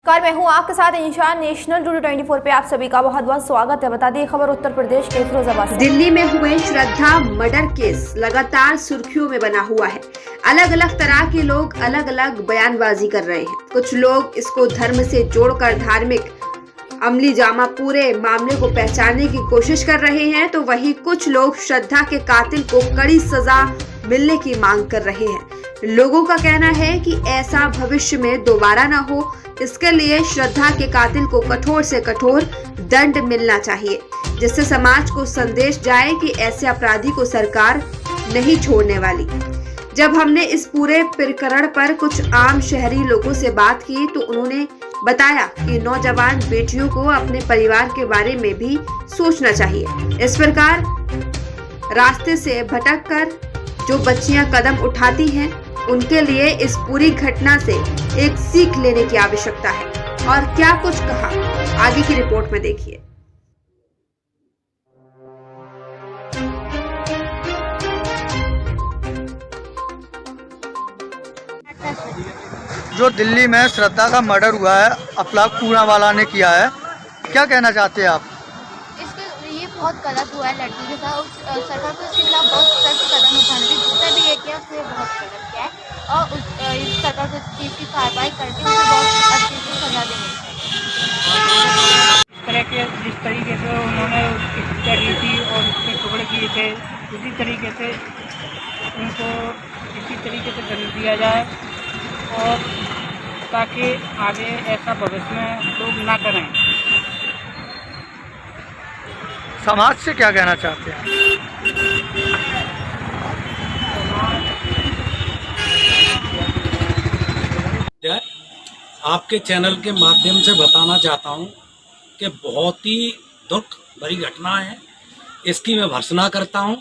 नमस्कार, मैं हूं आपके साथ इंशान। नेशनल टुडे 24 पे आप सभी का बहुत बहुत स्वागत है। बता दें खबर उत्तर प्रदेश के फिरोजाबाद से। दिल्ली में हुए श्रद्धा मर्डर केस लगातार सुर्खियों में बना हुआ है। अलग अलग तरह के लोग अलग अलग बयानबाजी कर रहे हैं। कुछ लोग इसको धर्म से जोड़कर धार्मिक अमली जामा पूरे मामले को पहचानने की कोशिश कर रहे हैं, तो वहीं कुछ लोग श्रद्धा के कातिल को कड़ी सजा मिलने की मांग कर रहे हैं। लोगों का कहना है कि ऐसा भविष्य में दोबारा न हो, इसके लिए श्रद्धा के कातिल को कठोर से कठोर दंड मिलना चाहिए, जिससे समाज को संदेश जाए कि ऐसे अपराधी को सरकार नहीं छोड़ने वाली। जब हमने इस पूरे प्रकरण पर कुछ आम शहरी लोगों से बात की तो उन्होंने बताया कि नौजवान बेटियों को अपने परिवार के बारे में भी सोचना चाहिए। इस प्रकार रास्ते से भटककर जो बच्चियां कदम उठाती हैं, उनके लिए इस पूरी घटना से एक सीख लेने की आवश्यकता है। और क्या कुछ कहा, आगे की रिपोर्ट में देखिए। जो दिल्ली में श्रद्धा का मर्डर हुआ है, अफलाक पूनावाला ने किया है, क्या कहना चाहते हैं आप? ये बहुत गलत हुआ है लड़की के साथ। सरकार को इसके खिलाफ बहुत सख्त कदम उठाने चाहिए। जिसने भी ये किया उसने बहुत गलत किया है और इस सरकार को इस चीज़ की कार्रवाई करके उसे बहुत अच्छी से सजा देनी चाहिए। जिस तरीके से उन्होंने उसकी हत्या की थी और उसके टुकड़े किए थे, उसी तरीके से उनको इसी तरीके से दंड दिया जाए और ताकि आगे ऐसा भविष्य में लोग ना करें। समाज से क्या कहना चाहते हैं? आपके चैनल के माध्यम से बताना चाहता हूं कि बहुत ही दुख भरी घटना है। इसकी मैं भर्त्सना करता हूं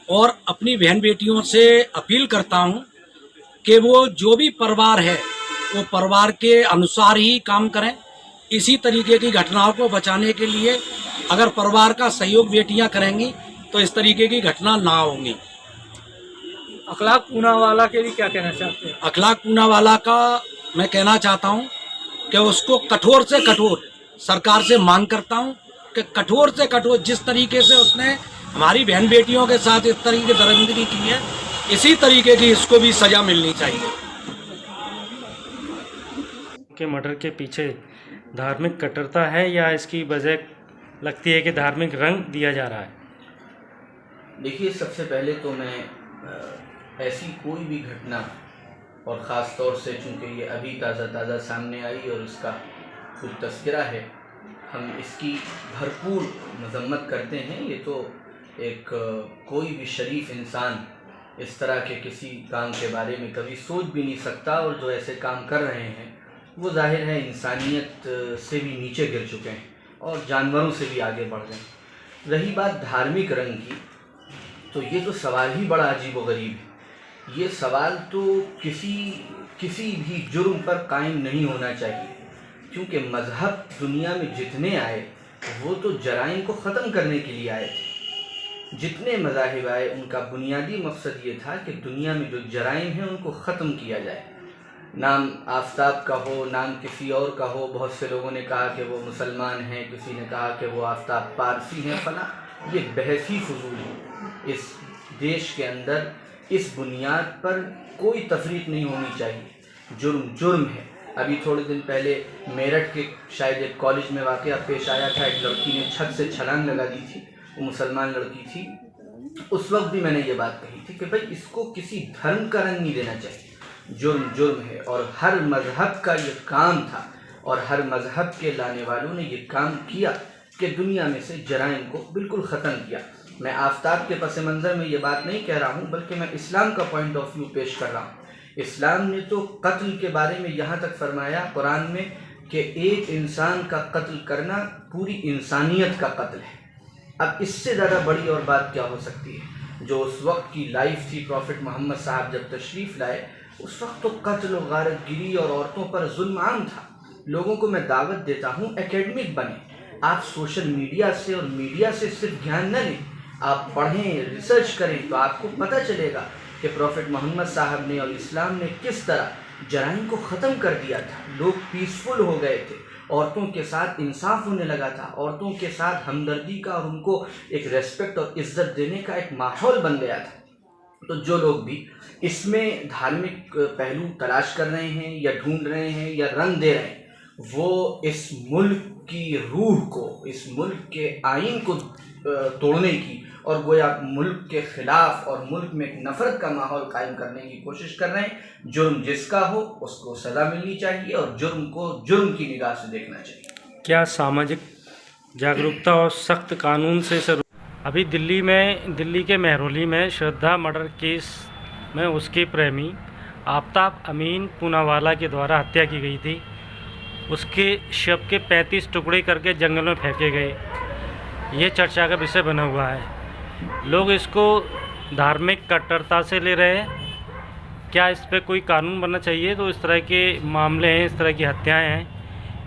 और अपनी बहन बेटियों से अपील करता हूं कि वो जो भी परिवार है वो परिवार के अनुसार ही काम करें। इसी तरीके की घटनाओं को बचाने के लिए अगर परिवार का सहयोग बेटियां करेंगी तो इस तरीके की घटना ना होंगी। अखलाक पूनावाला के लिए क्या कहना चाहते हैं? अखलाक पूनावाला का मैं कहना चाहता हूं कि उसको कठोर से कठोर सरकार से मांग करता हूं कि कठोर से कठोर जिस तरीके से उसने हमारी बहन बेटियों के साथ इस तरीके की दरिंदगी की है, इसी तरीके की इसको भी सजा मिलनी चाहिए। के मर्डर के पीछे धार्मिक कट्टरता है या इसकी वजह लगती है कि धार्मिक रंग दिया जा रहा है? देखिए, सबसे पहले तो मैं ऐसी कोई भी घटना, और ख़ास तौर से चूँकि ये अभी ताज़ा सामने आई और इसका खुद तस्करा है, हम इसकी भरपूर मजम्मत करते हैं। ये तो एक कोई भी शरीफ इंसान इस तरह के किसी काम के बारे में कभी सोच भी नहीं सकता, और जो ऐसे काम कर रहे हैं वो जाहिर है इंसानियत से भी नीचे गिर चुके हैं और जानवरों से भी आगे बढ़ गए। रही बात धार्मिक रंग की, तो ये तो सवाल ही बड़ा अजीब व गरीब है। ये सवाल तो किसी भी जुर्म पर कायम नहीं होना चाहिए, क्योंकि मज़हब दुनिया में जितने आए वो तो जराइम को ख़त्म करने के लिए आए थे। जितने मज़ाहिब आए उनका बुनियादी मकसद ये था कि दुनिया में जो जराइम हैं उनको ख़त्म किया जाए। नाम आफ्ताब का हो, नाम किसी और का हो। बहुत से लोगों ने कहा कि वो मुसलमान हैं, किसी ने कहा कि वो आफ्ताब पारसी हैं, फला। ये बहस ही फजूल है। इस देश के अंदर इस बुनियाद पर कोई तफरीक नहीं होनी चाहिए। जुर्म है। अभी थोड़े दिन पहले मेरठ के शायद एक कॉलेज में वाक़या पेश आया था। एक लड़की ने छत से छलांग लगा दी थी, वो मुसलमान लड़की थी। उस वक्त भी मैंने ये बात कही थी कि भाई इसको किसी धर्म का रंग नहीं देना चाहिए। जुर्म है और हर मज़हब का ये काम था और हर मज़हब के लाने वालों ने ये काम किया कि दुनिया में से जराइम को बिल्कुल ख़त्म किया। मैं आफ्ताब के पस मंज़र में ये बात नहीं कह रहा हूँ, बल्कि मैं इस्लाम का पॉइंट ऑफ व्यू पेश कर रहा हूँ। इस्लाम ने तो कत्ल के बारे में यहाँ तक फरमाया कुरान में कि एक इंसान का कत्ल करना पूरी इंसानियत का कत्ल है। अब इससे ज़्यादा बड़ी और बात क्या हो सकती है? जो उस वक्त की लाइफ थी, प्रॉफिट मोहम्मद साहब जब तशरीफ़ लाए, उस वक्त तो कत्ल और गारतगिरी और औरतों पर जुल्म आम था। लोगों को मैं दावत देता हूँ एकेडमिक बने। आप सोशल मीडिया से और मीडिया से सिर्फ ज्ञान न लें, आप पढ़ें, रिसर्च करें, तो आपको पता चलेगा कि प्रॉफिट मोहम्मद साहब ने और इस्लाम ने किस तरह जराइम को ख़त्म कर दिया था, लोग पीसफुल हो गए थे, औरतों के साथ इंसाफ होने लगा था, औरतों के साथ हमदर्दी का और उनको एक रेस्पेक्ट और इज्जत देने का एक माहौल बन गया था। तो जो लोग भी इसमें धार्मिक पहलू तलाश कर रहे हैं या ढूंढ रहे हैं या रंग दे रहे हैं, वो इस मुल्क की रूह को, इस मुल्क के आइन को तोड़ने की और गोया मुल्क के ख़िलाफ़ और मुल्क में एक नफ़रत का माहौल कायम करने की कोशिश कर रहे हैं। जुर्म जिसका हो उसको सज़ा मिलनी चाहिए और जुर्म को जुर्म की निगाह से देखना चाहिए। क्या सामाजिक जागरूकता और सख्त कानून से अभी दिल्ली के मेहरौली में श्रद्धा मर्डर केस में उसके प्रेमी आफ्ताब अमीन पूनावाला के द्वारा हत्या की गई थी। उसके शव के 35 टुकड़े करके जंगल में फेंके गए। ये चर्चा का विषय बना हुआ है। लोग इसको धार्मिक कट्टरता से ले रहे हैं। क्या इस पर कोई कानून बनना चाहिए? तो इस तरह के मामले हैं, इस तरह की हत्याएं हैं,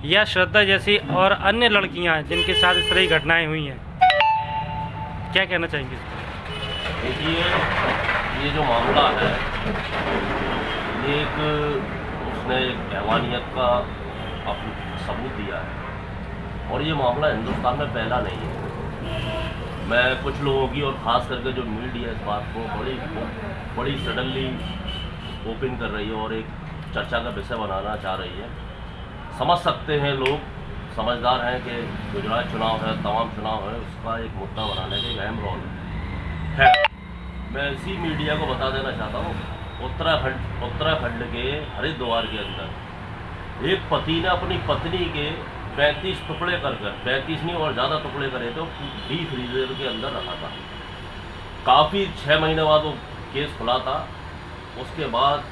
या श्रद्धा जैसी और अन्य लड़कियां हैं जिनके साथ इस तरह की घटनाएं हुई हैं, क्या कहना चाहेंगे? देखिए, ये जो मामला है ये एक उसने हैवानियत का सबूत दिया है और ये मामला हिंदुस्तान में पहला नहीं है। मैं कुछ लोगों की और ख़ास करके जो मीडिया इस बात को बड़ी सडनली ओपन कर रही है और एक चर्चा का विषय बनाना चाह रही है। समझ सकते हैं, लोग समझदार हैं कि गुजरात चुनाव है, तमाम चुनाव है, उसका एक मुद्दा बनाने का एक अहम रोल है। मैं इसी मीडिया को बता देना चाहता हूँ, उत्तराखंड के हरिद्वार के अंदर एक पति ने अपनी पत्नी के 35 टुकड़े कर 35 नहीं और ज़्यादा टुकड़े करे थे, डीप फ्रीजर के अंदर रखा था। काफ़ी 6 महीने बाद वो केस खुला था। उसके बाद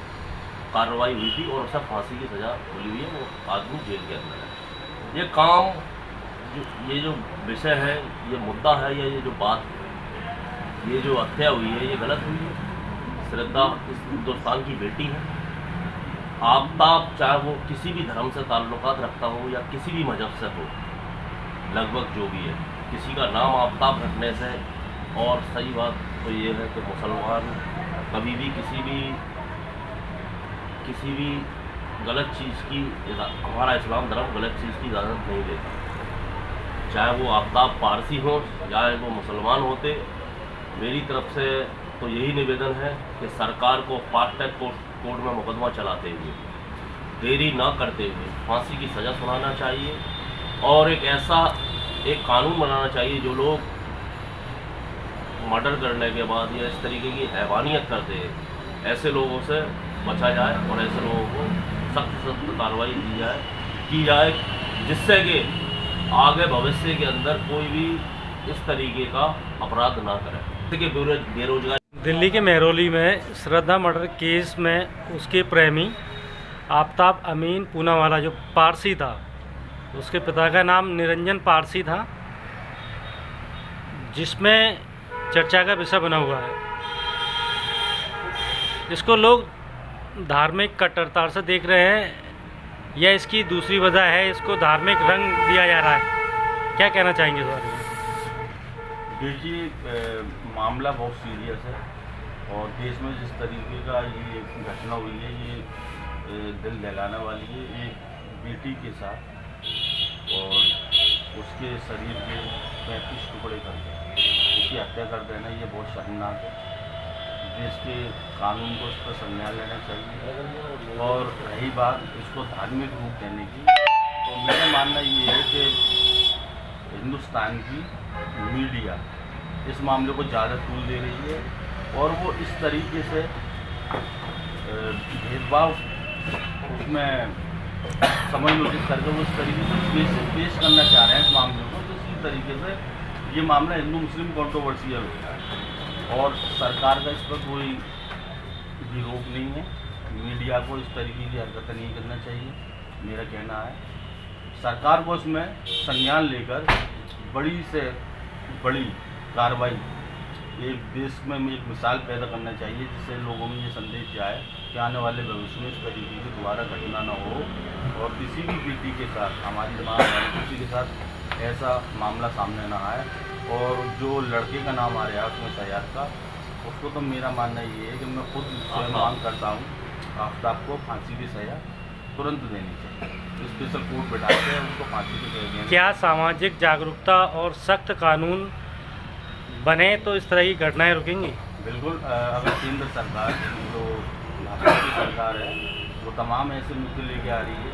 कार्रवाई हुई थी और उसे फांसी की सज़ा खुली हुई है, वो आदमी जेल के अंदर है। ये काम, ये जो विषय है, ये मुद्दा है, या ये जो बात, ये जो हत्या हुई है, ये गलत हुई है। श्रद्धा इस हिंदुस्तान की बेटी है। आफ्ताब चाहे वो किसी भी धर्म से ताल्लुकात रखता हो या किसी भी मजहब से हो, लगभग जो भी है, किसी का नाम आफ्ताब रखने से, और सही बात तो ये है कि मुसलमान कभी भी किसी भी गलत चीज़ की, हमारा इस्लाम धर्म गलत चीज़ की इजाज़त नहीं देता। चाहे वो आफ्ताब पारसी हो या वो मुसलमान होते, मेरी तरफ से तो यही निवेदन है कि सरकार को फास्ट ट्रैक कोर्ट में मुकदमा चलाते हुए, देरी न करते हुए फांसी की सज़ा सुनाना चाहिए और एक ऐसा एक कानून बनाना चाहिए जो लोग मर्डर करने के बाद या इस तरीके की हैवानियत करते हैं, ऐसे लोगों से बचा जाए और ऐसे लोगों को सख्त कार्रवाई की जाए जिससे कि आगे भविष्य के अंदर कोई भी इस तरीके का अपराध ना करे। बेरोजगार दिल्ली के मेहरौली में श्रद्धा मर्डर केस में उसके प्रेमी आफ्ताब अमीन पूनावाला जो पारसी था, उसके पिता का नाम निरंजन पारसी था, जिसमें चर्चा का विषय बना हुआ है। इसको लोग धार्मिक कट्टरता से देख रहे हैं या इसकी दूसरी वजह है, इसको धार्मिक रंग दिया जा रहा है? क्या कहना चाहेंगे इस बारे में? देखिए, मामला बहुत सीरियस है और देश में जिस तरीके का ये घटना हुई है, ये दिल दहलाने वाली है। एक बेटी के साथ और उसके शरीर के 35 टुकड़े करके उसकी हत्या कर देना, ये बहुत शर्मनाक है। देश के कानून को इस पर संज्ञान लेना चाहिए। और रही बात इसको धार्मिक रूप देने की, तो मेरा मानना ये है कि हिंदुस्तान की मीडिया इस मामले को ज़्यादा तूल दे रही है और वो इस तरीके से भेदभाव उसमें समायोजित करके वो इस तरीके से पेश करना चाह रहे हैं इस मामले को। तो इसी तरीके से ये मामला हिंदू मुस्लिम कंट्रोवर्शियल हो गया है और सरकार का इस पर कोई भी रोक नहीं है। मीडिया को इस तरीके की हरकतें नहीं करना चाहिए, मेरा कहना है। सरकार को इसमें संज्ञान लेकर बड़ी से बड़ी कार्रवाई एक देश में एक मिसाल पैदा करना चाहिए, जिससे लोगों में ये संदेश जाए कि आने वाले भविष्य में इस तरीके की दोबारा घटना न हो और किसी भी बेटी के साथ, हमारी माँ किसी के साथ ऐसा मामला सामने ना आए। और जो लड़के का नाम आ रहा है उसमें सयाद का, उसको तो मेरा मानना ये है कि मैं खुद मांग करता हूँ आफ्ताब को फांसी की सज़ा तुरंत देनी चाहिए। स्पेशल कोर्ट बैठा के उनको फांसी की सज़ा देनी। क्या सामाजिक जागरूकता और सख्त कानून बने तो इस तरह की घटनाएं रुकेंगी? बिल्कुल। अगर केंद्र सरकार जो भाजपा की सरकार है वो तमाम ऐसे मुद्दे लेके आ रही है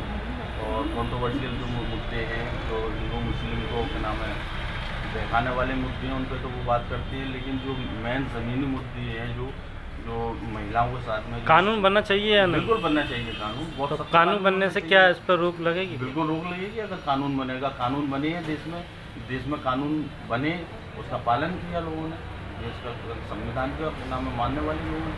और कंट्रोवर्शियल जो मुद्दे हैं, जो हिंदू मुस्लिम को क्या नाम है बहकाने वाले मुद्दे हैं, उन पर तो वो बात करती है, लेकिन जो मेन ज़मीनी मुद्दे हैं जो महिलाओं के साथ में कानून बनना चाहिए या नहीं? बिल्कुल बनना चाहिए कानून। बहुत तो सख्त कानून बनने से क्या इस पर रोक लगेगी? बिल्कुल रोक लगेगी। अगर कानून बनेगा, कानून बने हैं देश में कानून बने, उसका पालन किया लोगों ने, देश का संविधान का नाम मानने वाले लोगों ने